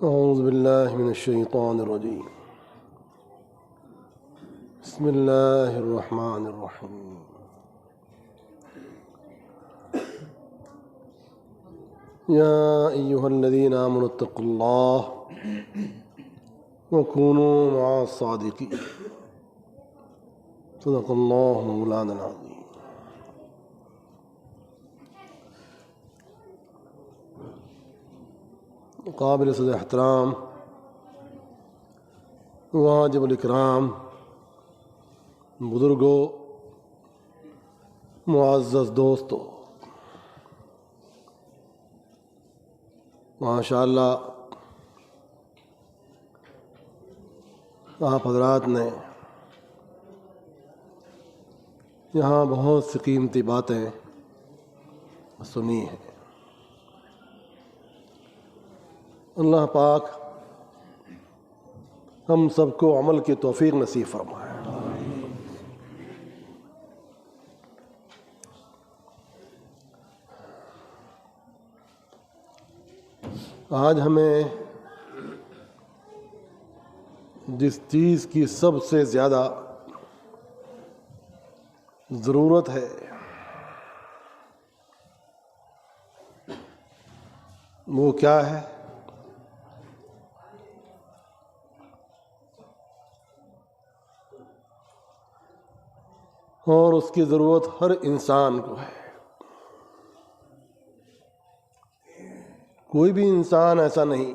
أعوذ بالله من الشيطان الرجيم. بسم الله الرحمن الرحيم. يا أيها الذين آمنوا اتقوا الله وكونوا مع الصادقين. صدق الله مولانا العظيم. قابل صدر احترام واجب الاکرام بزرگوں، معزز دوستو، ماشاء اللہ آپ حضرات نے یہاں بہت سی قیمتی باتیں سنی ہیں۔ اللہ پاک ہم سب کو عمل کی توفیق نصیب فرمائے۔ آج ہمیں جس چیز کی سب سے زیادہ ضرورت ہے وہ کیا ہے؟ اور اس کی ضرورت ہر انسان کو ہے۔ کوئی بھی انسان ایسا نہیں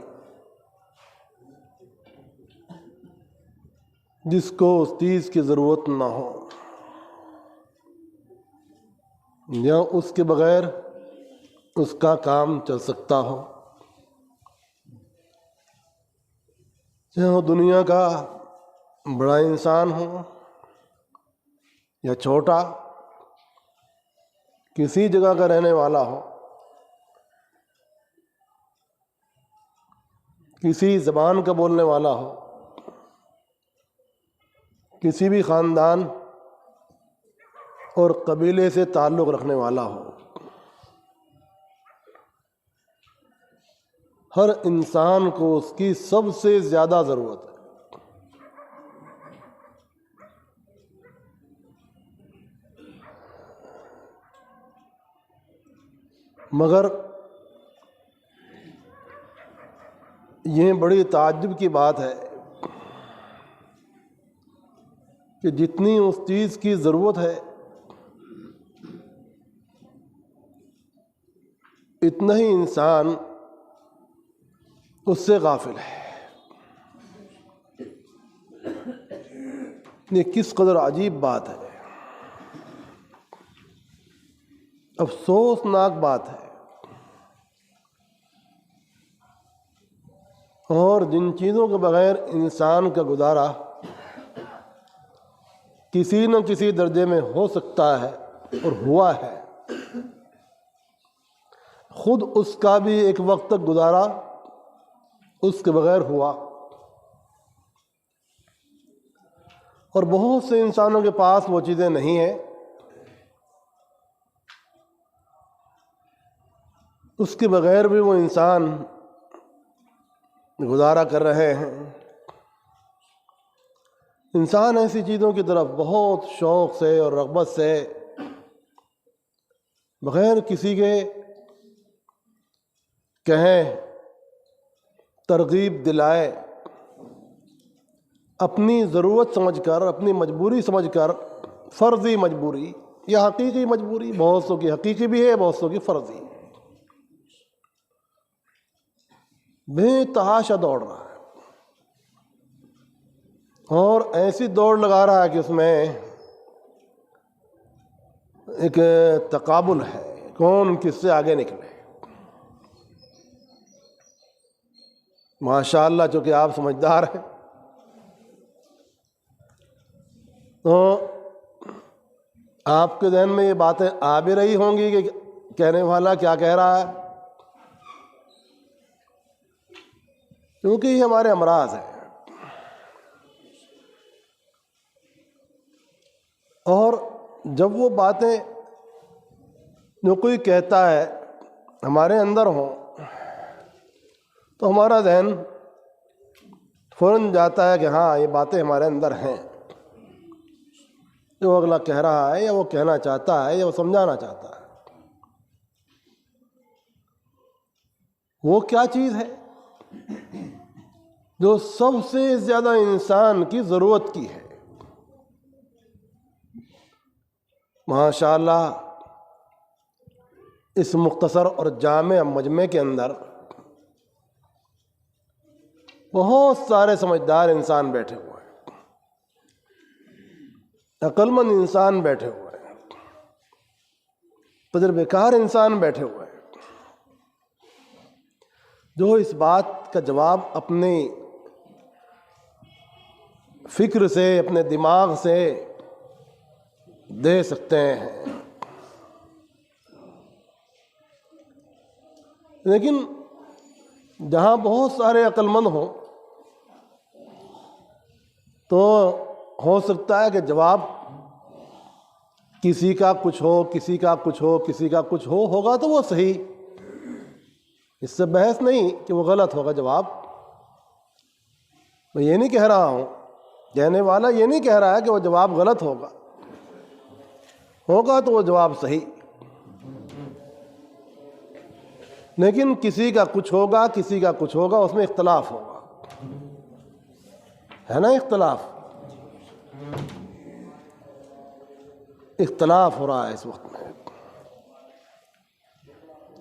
جس کو اس چیز کی ضرورت نہ ہو یا اس کے بغیر اس کا کام چل سکتا ہو، چاہے وہ دنیا کا بڑا انسان ہو یا چھوٹا، کسی جگہ کا رہنے والا ہو، کسی زبان کا بولنے والا ہو، کسی بھی خاندان اور قبیلے سے تعلق رکھنے والا ہو، ہر انسان کو اس کی سب سے زیادہ ضرورت ہے۔ مگر یہ بڑی تعجب کی بات ہے کہ جتنی اس چیز کی ضرورت ہے اتنا ہی انسان اس سے غافل ہے۔ یہ کس قدر عجیب بات ہے، افسوسناک بات ہے۔ اور جن چیزوں کے بغیر انسان کا گزارا کسی نہ کسی درجے میں ہو سکتا ہے اور ہوا ہے، خود اس کا بھی ایک وقت تک گزارا اس کے بغیر ہوا، اور بہت سے انسانوں کے پاس وہ چیزیں نہیں ہیں، اس کے بغیر بھی وہ انسان گزارا کر رہے ہیں۔ انسان ایسی چیزوں کی طرف بہت شوق سے اور رغبت سے، بغیر کسی کے کہیں ترغیب دلائے، اپنی ضرورت سمجھ کر، اپنی مجبوری سمجھ کر، فرضی مجبوری یا حقیقی مجبوری، بہت سو کی حقیقی بھی ہے، بہت سو کی فرضی، بے تحاشا دوڑ رہا ہے، اور ایسی دوڑ لگا رہا ہے کہ اس میں ایک تقابل ہے، کون کس سے آگے نکلے۔ ماشاء اللہ چونکہ آپ سمجھدار ہیں تو آپ کے ذہن میں یہ باتیں آ بھی رہی ہوں گی کہ کہنے والا کیا کہہ رہا ہے، کیونکہ یہ ہمارے امراض ہیں۔ اور جب وہ باتیں جو کوئی کہتا ہے ہمارے اندر ہوں تو ہمارا ذہن فوراً جاتا ہے کہ ہاں یہ باتیں ہمارے اندر ہیں، جو اگلا کہہ رہا ہے یا وہ کہنا چاہتا ہے یا وہ سمجھانا چاہتا ہے، وہ کیا چیز ہے جو سب سے زیادہ انسان کی ضرورت کی ہے؟ ماشاء اللہ اس مختصر اور جامع مجمع کے اندر بہت سارے سمجھدار انسان بیٹھے ہوئے ہیں، عقل مند انسان بیٹھے ہوئے ہیں، تجربہ کار انسان بیٹھے ہوئے ہیں، جو اس بات کا جواب اپنی فکر سے، اپنے دماغ سے دے سکتے ہیں۔ لیکن جہاں بہت سارے عقل مند ہوں تو ہو سکتا ہے کہ جواب کسی کا کچھ ہو، کسی کا کچھ ہو، کسی کا کچھ ہوگا تو وہ صحیح، اس سے بحث نہیں کہ وہ غلط ہوگا جواب۔ میں یہ نہیں کہہ رہا ہوں، کہنے والا یہ نہیں کہہ رہا ہے کہ وہ جواب غلط ہوگا تو وہ جواب صحیح، لیکن کسی کا کچھ ہوگا، کسی کا کچھ ہوگا، اس میں اختلاف ہوگا، ہے نا؟ اختلاف ہو رہا ہے اس وقت میں۔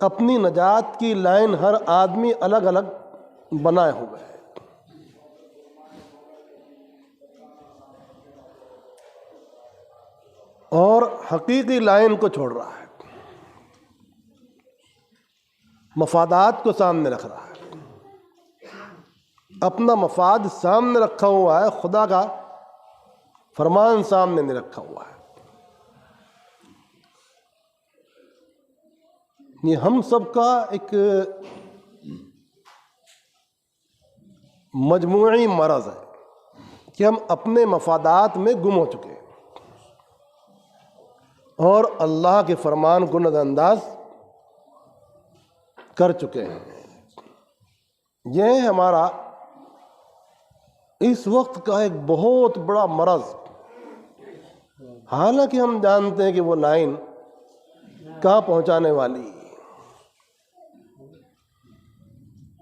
اپنی نجات کی لائن ہر آدمی الگ الگ بنائے ہوئے ہے، اور حقیقی لائن کو چھوڑ رہا ہے، مفادات کو سامنے رکھ رہا ہے، اپنا مفاد سامنے رکھا ہوا ہے، خدا کا فرمان سامنے نہیں رکھا ہوا ہے۔ یہ ہم سب کا ایک مجموعی مرض ہے کہ ہم اپنے مفادات میں گم ہو چکے ہیں اور اللہ کے فرمان کو نظر انداز کر چکے ہیں۔ یہ ہمارا اس وقت کا ایک بہت بڑا مرض، حالانکہ ہم جانتے ہیں کہ وہ لائن کہاں پہنچانے والی ہے،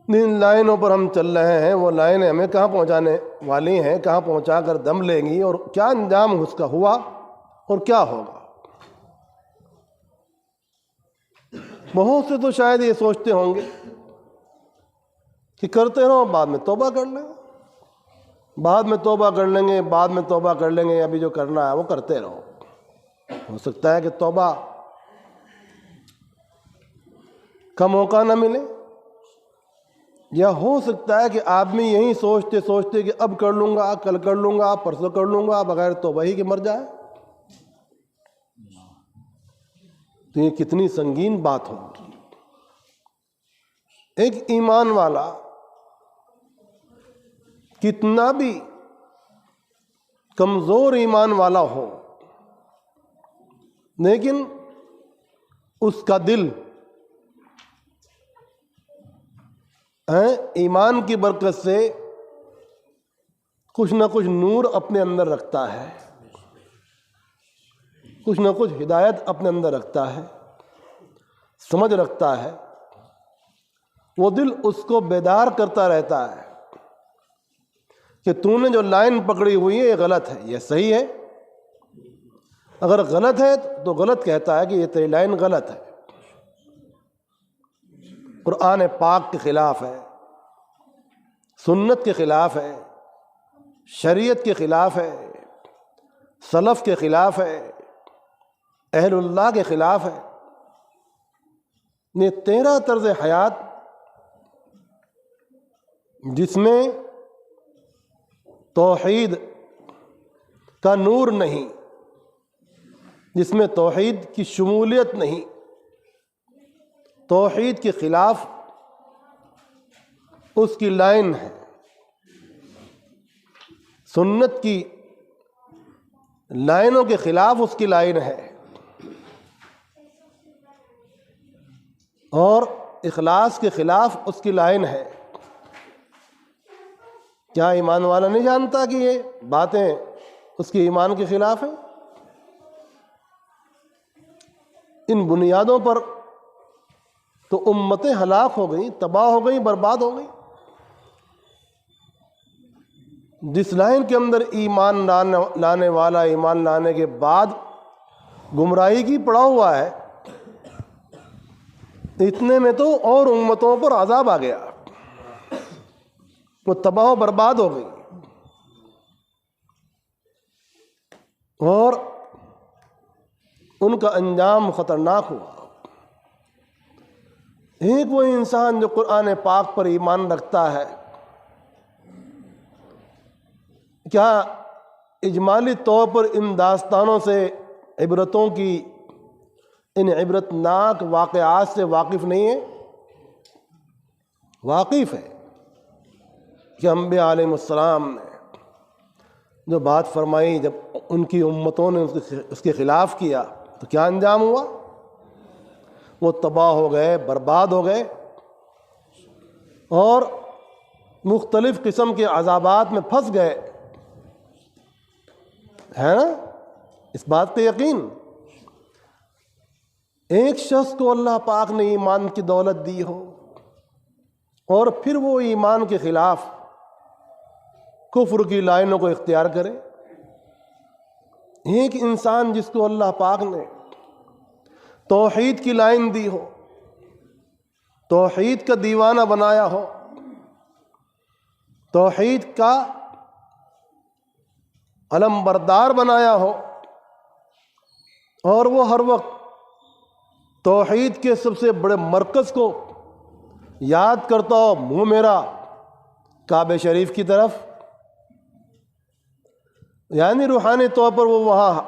جن لائنوں پر ہم چل رہے ہیں وہ لائنیں ہمیں کہاں پہنچانے والی ہیں، کہاں پہنچا کر دم لیں گی، اور کیا انجام اس کا ہوا اور کیا ہوگا۔ بہت سے تو شاید یہ سوچتے ہوں گے کہ کرتے رہو، بعد میں توبہ کر لیں، بعد میں توبہ کر لیں گے، بعد میں توبہ کر لیں گے، ابھی جو کرنا ہے وہ کرتے رہو۔ ہو سکتا ہے کہ توبہ کا موقع نہ ملے، یا ہو سکتا ہے کہ آدمی یہی سوچتے سوچتے کہ اب کر لوں گا، کل کر لوں گا، پرسوں کر لوں گا، بغیر توبہ ہی کے مر جائے۔ تو یہ کتنی سنگین بات ہوگی۔ ایک ایمان والا کتنا بھی کمزور ایمان والا ہو، لیکن اس کا دل ایمان کی برکت سے کچھ نہ کچھ نور اپنے اندر رکھتا ہے، کچھ نہ کچھ ہدایت اپنے اندر رکھتا ہے، سمجھ رکھتا ہے، وہ دل اس کو بیدار کرتا رہتا ہے کہ تو نے جو لائن پکڑی ہوئی ہے یہ غلط ہے، یہ صحیح ہے۔ اگر غلط ہے تو غلط کہتا ہے کہ یہ تیری لائن غلط ہے، قرآن پاک کے خلاف ہے، سنت کے خلاف ہے، شریعت کے خلاف ہے، سلف کے خلاف ہے، اہل اللہ کے خلاف ہے۔ یہ تیرا طرز حیات جس میں توحید کا نور نہیں، جس میں توحید کی شمولیت نہیں، توحید کے خلاف اس کی لائن ہے، سنت کی لائنوں کے خلاف اس کی لائن ہے، اور اخلاص کے خلاف اس کی لائن ہے۔ کیا ایمان والا نہیں جانتا کہ یہ باتیں اس کے ایمان کے خلاف ہیں؟ ان بنیادوں پر تو امتیں ہلاک ہو گئیں، تباہ ہو گئیں، برباد ہو گئیں۔ جس لائن کے اندر ایمان لانے والا ایمان لانے کے بعد گمراہی کی پڑا ہوا ہے، اتنے میں تو اور امتوں پر عذاب آ گیا، وہ تباہ و برباد ہو گئی، اور ان کا انجام خطرناک ہوا۔ ایک وہ انسان جو قرآن پاک پر ایمان رکھتا ہے، کیا اجمالی طور پر ان داستانوں سے عبرتوں کی، ان عبرتناک واقعات سے واقف نہیں ہے؟ واقف ہے کہ انبیاء علیہ السلام نے جو بات فرمائی، جب ان کی امتوں نے اس کے خلاف کیا تو کیا انجام ہوا؟ وہ تباہ ہو گئے، برباد ہو گئے، اور مختلف قسم کے عذابات میں پھنس گئے، ہے نا؟ اس بات پہ یقین۔ ایک شخص کو اللہ پاک نے ایمان کی دولت دی ہو اور پھر وہ ایمان کے خلاف کفر کی لائنوں کو اختیار کرے، ایک انسان جس کو اللہ پاک نے توحید کی لائن دی ہو، توحید کا دیوانہ بنایا ہو، توحید کا علم بردار بنایا ہو، اور وہ ہر وقت توحید کے سب سے بڑے مرکز کو یاد کرتا ہو، منہ میرا کعبہ شریف کی طرف، یعنی روحانی طور پر وہ وہاں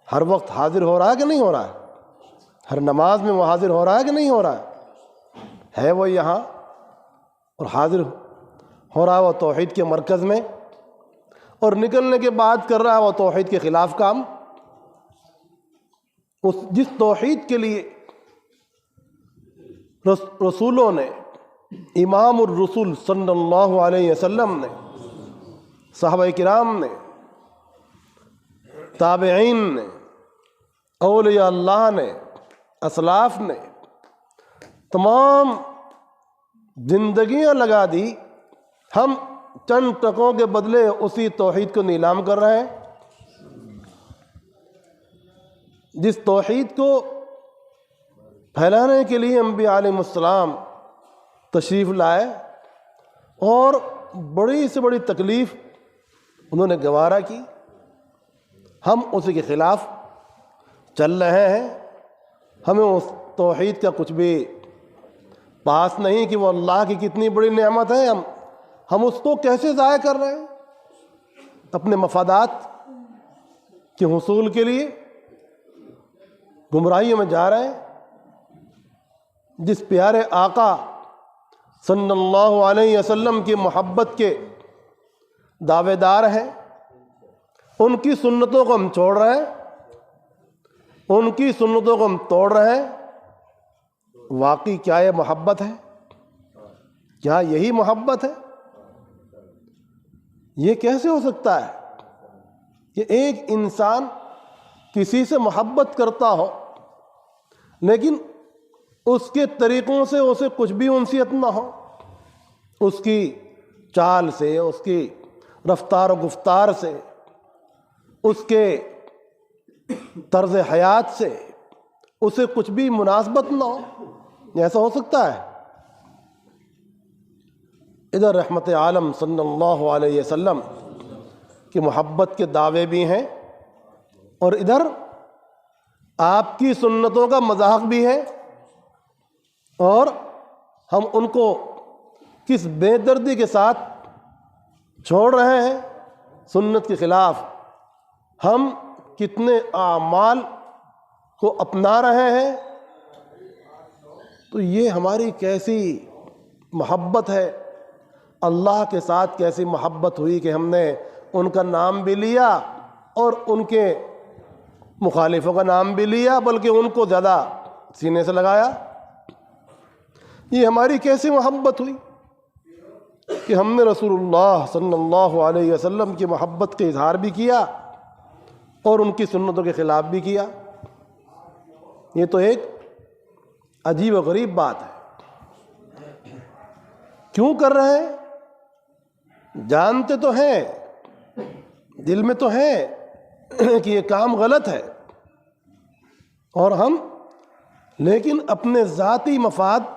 ہر وقت حاضر ہو رہا ہے کہ نہیں ہو رہا ہے؟ ہر نماز میں وہ حاضر ہو رہا ہے کہ نہیں ہو رہا ہے وہ یہاں، اور حاضر ہو رہا ہے وہ توحید کے مرکز میں، اور نکلنے کے بعد کر رہا ہے وہ توحید کے خلاف کام۔ جس توحید کے لیے رسولوں نے، امام الرسول صلی اللہ علیہ وسلم نے، صحابہ کرام نے، تابعین نے، اولیاء اللہ نے، اسلاف نے تمام زندگیاں لگا دی، ہم چند ٹکوں کے بدلے اسی توحید کو نیلام کر رہے ہیں۔ جس توحید کو پھیلانے کے لیے انبیاء علیہ السلام تشریف لائے، اور بڑی سے بڑی تکلیف انہوں نے گوارا کی، ہم اسی کے خلاف چل رہے ہیں۔ ہمیں اس توحید کا کچھ بھی پاس نہیں کہ وہ اللہ کی کتنی بڑی نعمت ہے، ہم اس کو کیسے ضائع کر رہے ہیں اپنے مفادات کے حصول کے لیے، گمراہیوں میں جا رہے ہیں۔ جس پیارے آقا صلی اللہ علیہ وسلم کی محبت کے دعوے دار ہیں، ان کی سنتوں کو ہم چھوڑ رہے ہیں، ان کی سنتوں کو ہم توڑ رہے ہیں۔ واقعی کیا یہ محبت ہے؟ کیا یہی محبت ہے؟ یہ کیسے ہو سکتا ہے کہ ایک انسان کسی سے محبت کرتا ہو لیکن اس کے طریقوں سے اسے کچھ بھی انسیت نہ ہو، اس کی چال سے، اس کی رفتار و گفتار سے، اس کے طرز حیات سے اسے کچھ بھی مناسبت نہ ہو؟ ایسا ہو سکتا ہے؟ ادھر رحمت عالم صلی اللہ علیہ وسلم کی محبت کے دعوے بھی ہیں، اور ادھر آپ کی سنتوں کا مذاق بھی ہے، اور ہم ان کو کس بے دردی کے ساتھ چھوڑ رہے ہیں سنت کے خلاف۔ ہم کتنے اعمال کو اپنا رہے ہیں، تو یہ ہماری کیسی محبت ہے، اللہ کے ساتھ کیسی محبت ہوئی کہ ہم نے ان کا نام بھی لیا اور ان کے مخالفوں کا نام بھی لیا، بلکہ ان کو زیادہ سینے سے لگایا۔ یہ ہماری کیسے محبت ہوئی کہ ہم نے رسول اللہ صلی اللہ علیہ وسلم کی محبت کا اظہار بھی کیا اور ان کی سنتوں کے خلاف بھی کیا. یہ تو ایک عجیب و غریب بات ہے. کیوں کر رہے ہیں؟ جانتے تو ہیں، دل میں تو ہے کہ یہ کام غلط ہے، اور ہم لیکن اپنے ذاتی مفاد،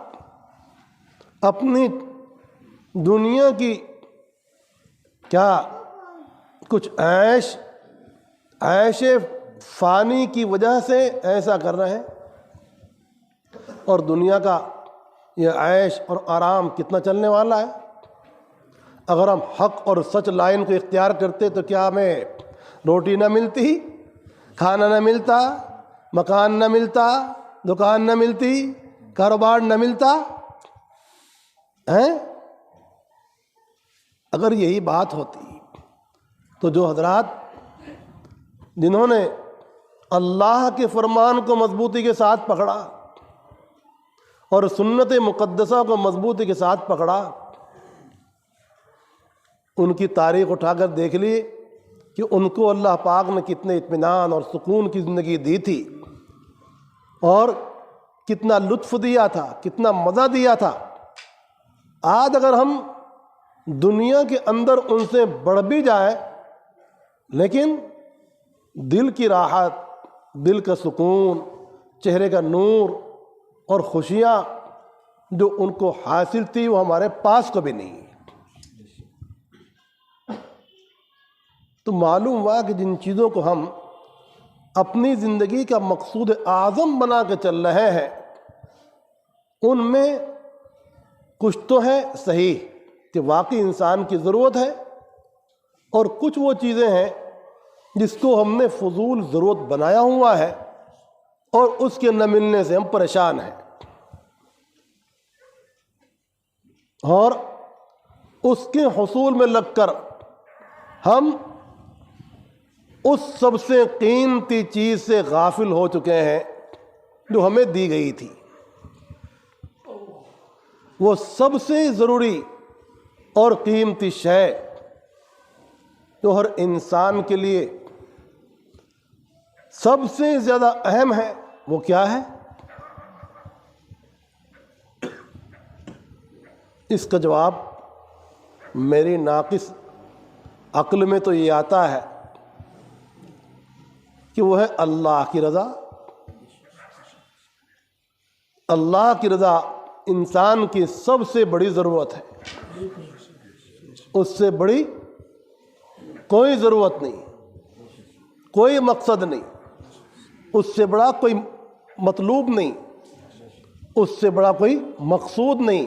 اپنی دنیا کی کیا کچھ عیش فانی کی وجہ سے ایسا کر رہے ہیں. اور دنیا کا یہ عیش اور آرام کتنا چلنے والا ہے. اگر ہم حق اور سچ لائن کو اختیار کرتے تو کیا ہمیں روٹی نہ ملتی، کھانا نہ ملتا، مکان نہ ملتا، دکان نہ ملتی، کاروبار نہ ملتا ہیں؟ اگر یہی بات ہوتی تو جو حضرات جنہوں نے اللہ کے فرمان کو مضبوطی کے ساتھ پکڑا اور سنت مقدسہ کو مضبوطی کے ساتھ پکڑا، ان کی تاریخ اٹھا کر دیکھ لی کہ ان کو اللہ پاک نے کتنے اطمینان اور سکون کی زندگی دی تھی، اور کتنا لطف دیا تھا، کتنا مزہ دیا تھا. آج اگر ہم دنیا کے اندر ان سے بڑھ بھی جائے، لیکن دل کی راحت، دل کا سکون، چہرے کا نور اور خوشیاں جو ان کو حاصل تھی وہ ہمارے پاس کو بھی نہیں. تو معلوم ہوا کہ جن چیزوں کو ہم اپنی زندگی کا مقصود اعظم بنا کے چل رہے ہیں، ان میں کچھ تو ہے صحیح کہ واقعی انسان کی ضرورت ہے، اور کچھ وہ چیزیں ہیں جس کو ہم نے فضول ضرورت بنایا ہوا ہے اور اس کے نہ ملنے سے ہم پریشان ہیں، اور اس کے حصول میں لگ کر ہم اس سب سے قیمتی چیز سے غافل ہو چکے ہیں جو ہمیں دی گئی تھی. وہ سب سے ضروری اور قیمتی شے جو ہر انسان کے لیے سب سے زیادہ اہم ہے، وہ کیا ہے؟ اس کا جواب میری ناقص عقل میں تو یہ آتا ہے کہ وہ ہے اللہ کی رضا. اللہ کی رضا انسان کی سب سے بڑی ضرورت ہے. اس سے بڑی کوئی ضرورت نہیں، کوئی مقصد نہیں، اس سے بڑا کوئی مطلوب نہیں، اس سے بڑا کوئی مقصود نہیں،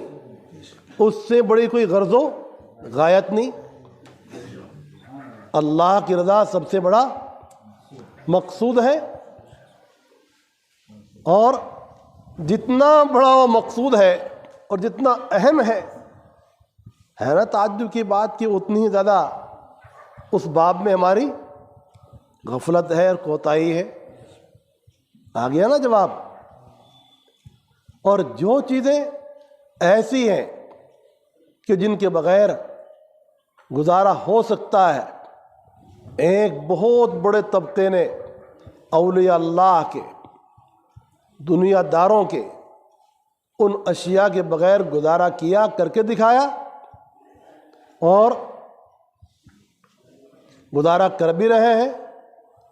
اس سے بڑی کوئی غرض و غایت نہیں. اللہ کی رضا سب سے بڑا مقصود ہے، اور جتنا بڑا وہ مقصود ہے اور جتنا اہم ہے نا تعجب کی بات کہ اتنی ہی زیادہ اس باب میں ہماری غفلت ہے اور کوتاہی ہے. آ گیا نا جواب. اور جو چیزیں ایسی ہیں کہ جن کے بغیر گزارا ہو سکتا ہے، ایک بہت بڑے طبقے نے اولیاء اللہ کے، دنیا داروں کے ان اشیاء کے بغیر گزارا کیا، کر کے دکھایا، اور گزارا کر بھی رہے ہیں.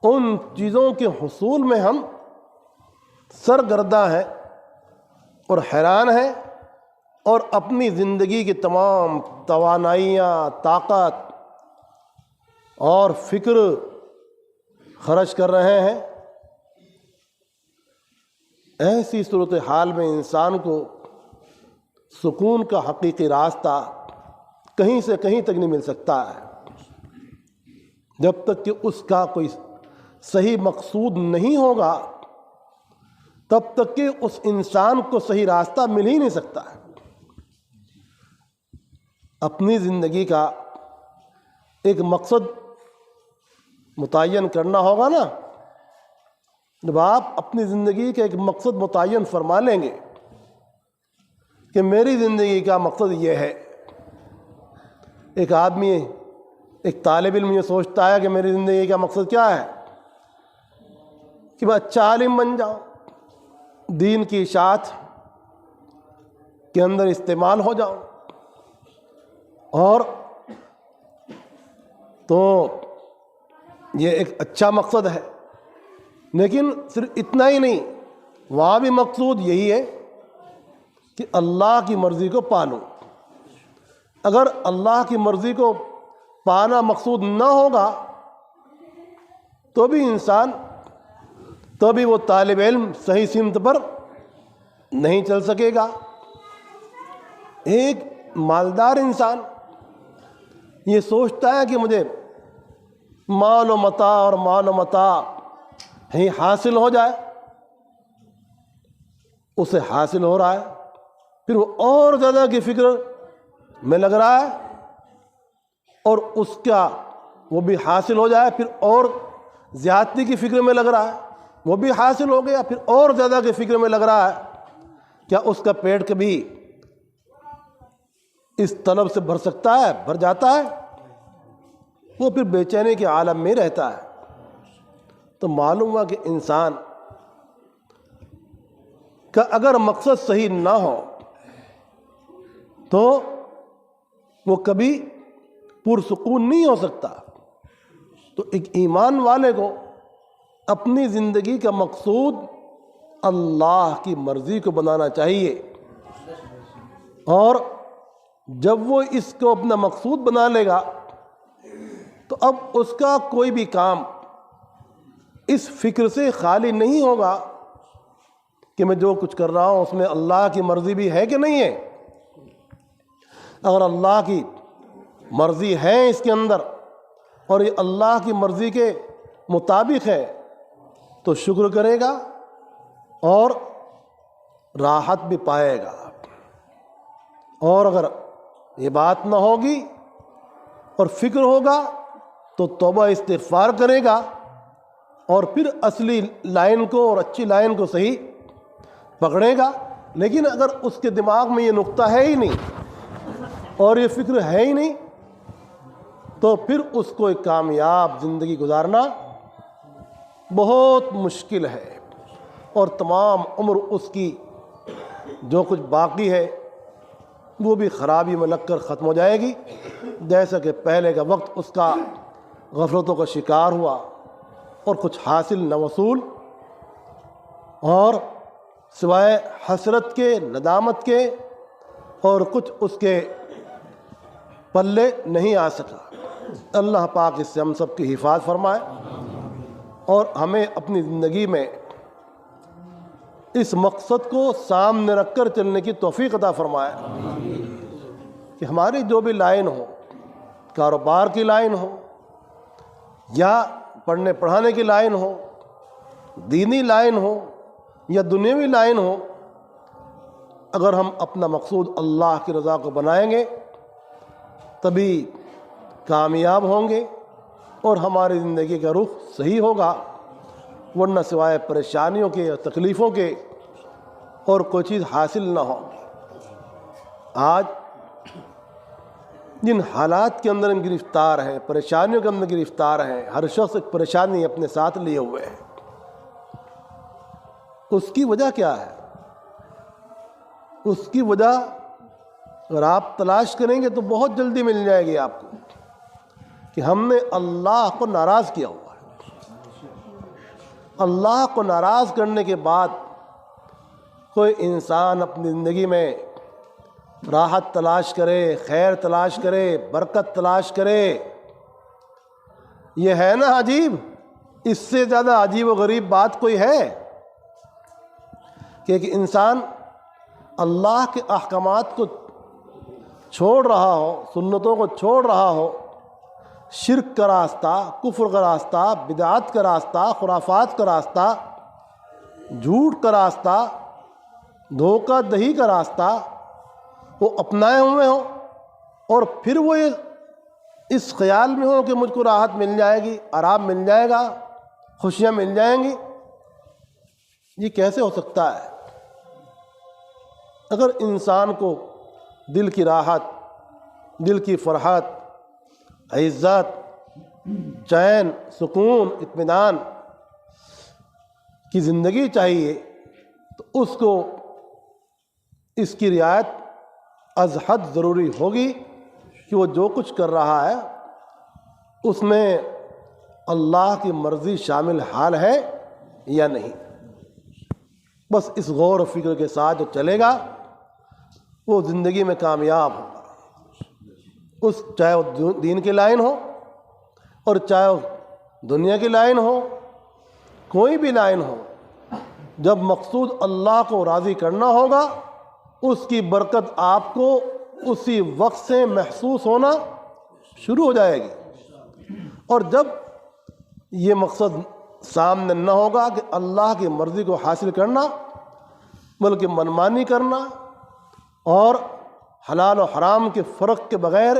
ان چیزوں کے حصول میں ہم سرگرداں ہیں اور حیران ہیں، اور اپنی زندگی کی تمام توانائیاں، طاقت اور فکر خرچ کر رہے ہیں. ایسی صورتحال میں انسان کو سکون کا حقیقی راستہ کہیں سے کہیں تک نہیں مل سکتا ہے جب تک کہ اس کا کوئی صحیح مقصود نہیں ہوگا، تب تک کہ اس انسان کو صحیح راستہ مل ہی نہیں سکتا ہے. اپنی زندگی کا ایک مقصد متعین کرنا ہوگا نا. جب آپ اپنی زندگی کا ایک مقصد متعین فرما لیں گے کہ میری زندگی کا مقصد یہ ہے. ایک آدمی، ایک طالب علم یہ سوچتا ہے کہ میری زندگی کا مقصد کیا ہے کہ میں اچھا عالم بن جاؤں، دین کی اشاعت کے اندر استعمال ہو جاؤں. اور تو یہ ایک اچھا مقصد ہے، لیکن صرف اتنا ہی نہیں، وہاں بھی مقصود یہی ہے کہ اللہ کی مرضی کو پالوں. اگر اللہ کی مرضی کو پانا مقصود نہ ہوگا تو بھی انسان، تو بھی وہ طالب علم صحیح سمت پر نہیں چل سکے گا. ایک مالدار انسان یہ سوچتا ہے کہ مجھے مال و متاع اور مال و متاع ہی حاصل ہو جائے، اسے حاصل ہو رہا ہے، پھر وہ اور زیادہ کی فکر میں لگ رہا ہے، اور اس کا وہ بھی حاصل ہو جائے، پھر اور زیادتی کی فکر میں لگ رہا ہے، وہ بھی حاصل ہو گیا، پھر اور زیادہ کی فکر میں لگ رہا ہے. کیا اس کا پیٹ کبھی اس طلب سے بھر سکتا ہے؟ بھر جاتا ہے؟ وہ پھر بے چینی کے عالم میں رہتا ہے. تو معلوم ہوا کہ انسان کا اگر مقصد صحیح نہ ہو تو وہ کبھی پرسکون نہیں ہو سکتا. تو ایک ایمان والے کو اپنی زندگی کا مقصود اللہ کی مرضی کو بنانا چاہیے، اور جب وہ اس کو اپنا مقصود بنا لے گا تو اب اس کا کوئی بھی کام اس فکر سے خالی نہیں ہوگا کہ میں جو کچھ کر رہا ہوں اس میں اللہ کی مرضی بھی ہے کہ نہیں ہے. اگر اللہ کی مرضی ہے اس کے اندر اور یہ اللہ کی مرضی کے مطابق ہے تو شکر کرے گا اور راحت بھی پائے گا. اور اگر یہ بات نہ ہوگی اور فکر ہوگا تو توبہ استغفار کرے گا، اور پھر اصلی لائن کو اور اچھی لائن کو صحیح پکڑے گا. لیکن اگر اس کے دماغ میں یہ نقطہ ہے ہی نہیں اور یہ فکر ہے ہی نہیں تو پھر اس کو ایک کامیاب زندگی گزارنا بہت مشکل ہے، اور تمام عمر اس کی جو کچھ باقی ہے وہ بھی خرابی میں لگ کر ختم ہو جائے گی. جیسا کہ پہلے کا وقت اس کا غفلتوں کا شکار ہوا اور کچھ حاصل نہ وصول، اور سوائے حسرت کے، ندامت کے، اور کچھ اس کے پلے نہیں آ سکا. اللہ پاک اس سے ہم سب کی حفاظت فرمائے اور ہمیں اپنی زندگی میں اس مقصد کو سامنے رکھ کر چلنے کی توفیق عطا فرمائے کہ ہماری جو بھی لائن ہو، کاروبار کی لائن ہو یا پڑھنے پڑھانے کی لائن ہو، دینی لائن ہو یا دنیاوی لائن ہو، اگر ہم اپنا مقصود اللہ کی رضا کو بنائیں گے تبھی کامیاب ہوں گے اور ہماری زندگی کا رخ صحیح ہوگا. ورنہ سوائے پریشانیوں کے یا تکلیفوں کے اور کوئی چیز حاصل نہ ہو. آج جن حالات کے اندر ہم گرفتار ہیں، پریشانیوں کے اندر گرفتار ہیں، ہر شخص ایک پریشانی اپنے ساتھ لیے ہوئے ہے. اس کی وجہ کیا ہے؟ اس کی وجہ اگر آپ تلاش کریں گے تو بہت جلدی مل جائے گی آپ کو کہ ہم نے اللہ کو ناراض کیا ہوا ہے. اللہ کو ناراض کرنے کے بعد کوئی انسان اپنی زندگی میں راحت تلاش کرے، خیر تلاش کرے، برکت تلاش کرے، یہ ہے نا عجیب. اس سے زیادہ عجیب و غریب بات کوئی ہے کہ ایک انسان اللہ کے احکامات کو چھوڑ رہا ہو، سنتوں کو چھوڑ رہا ہو، شرک کا راستہ، کفر کا راستہ، بدعات کا راستہ، خرافات کا راستہ، جھوٹ کا راستہ، دھوکہ دہی کا راستہ وہ اپنائے ہوئے ہوں، اور پھر وہ اس خیال میں ہو کہ مجھ کو راحت مل جائے گی، آرام مل جائے گا، خوشیاں مل جائیں گی. یہ کیسے ہو سکتا ہے؟ اگر انسان کو دل کی راحت، دل کی فرحت، عزت، چین، سکون، اطمینان کی زندگی چاہیے تو اس کو اس کی رعایت از حد ضروری ہوگی کہ وہ جو کچھ کر رہا ہے اس میں اللہ کی مرضی شامل حال ہے یا نہیں۔ بس اس غور و فکر کے ساتھ جو چلے گا وہ زندگی میں کامیاب ہوگا، چاہے وہ دین کی لائن ہو اور چاہے وہ دنیا کی لائن ہو، کوئی بھی لائن ہو، جب مقصود اللہ کو راضی کرنا ہوگا اس کی برکت آپ کو اسی وقت سے محسوس ہونا شروع ہو جائے گی۔ اور جب یہ مقصد سامنے نہ ہوگا کہ اللہ کی مرضی کو حاصل کرنا، بلکہ منمانی کرنا اور حلال و حرام کے فرق کے بغیر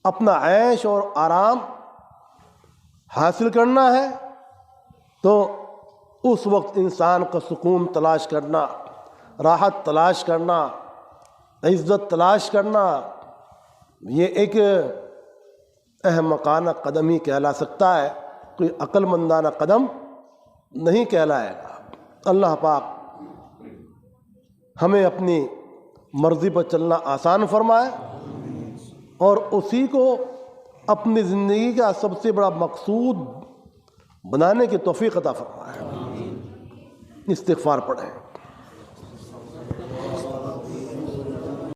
اپنا عیش اور آرام حاصل کرنا ہے، تو اس وقت انسان کا سکون تلاش کرنا، راحت تلاش کرنا، عزت تلاش کرنا، یہ ایک احمقانہ قدم ہی کہلا سکتا ہے، کوئی عقل مندانہ قدم نہیں کہلائے گا۔ اللہ پاک ہمیں اپنی مرضی پر چلنا آسان فرمائے اور اسی کو اپنی زندگی کا سب سے بڑا مقصود بنانے کی توفیق عطا فرمائے۔ استغفار پڑھیں۔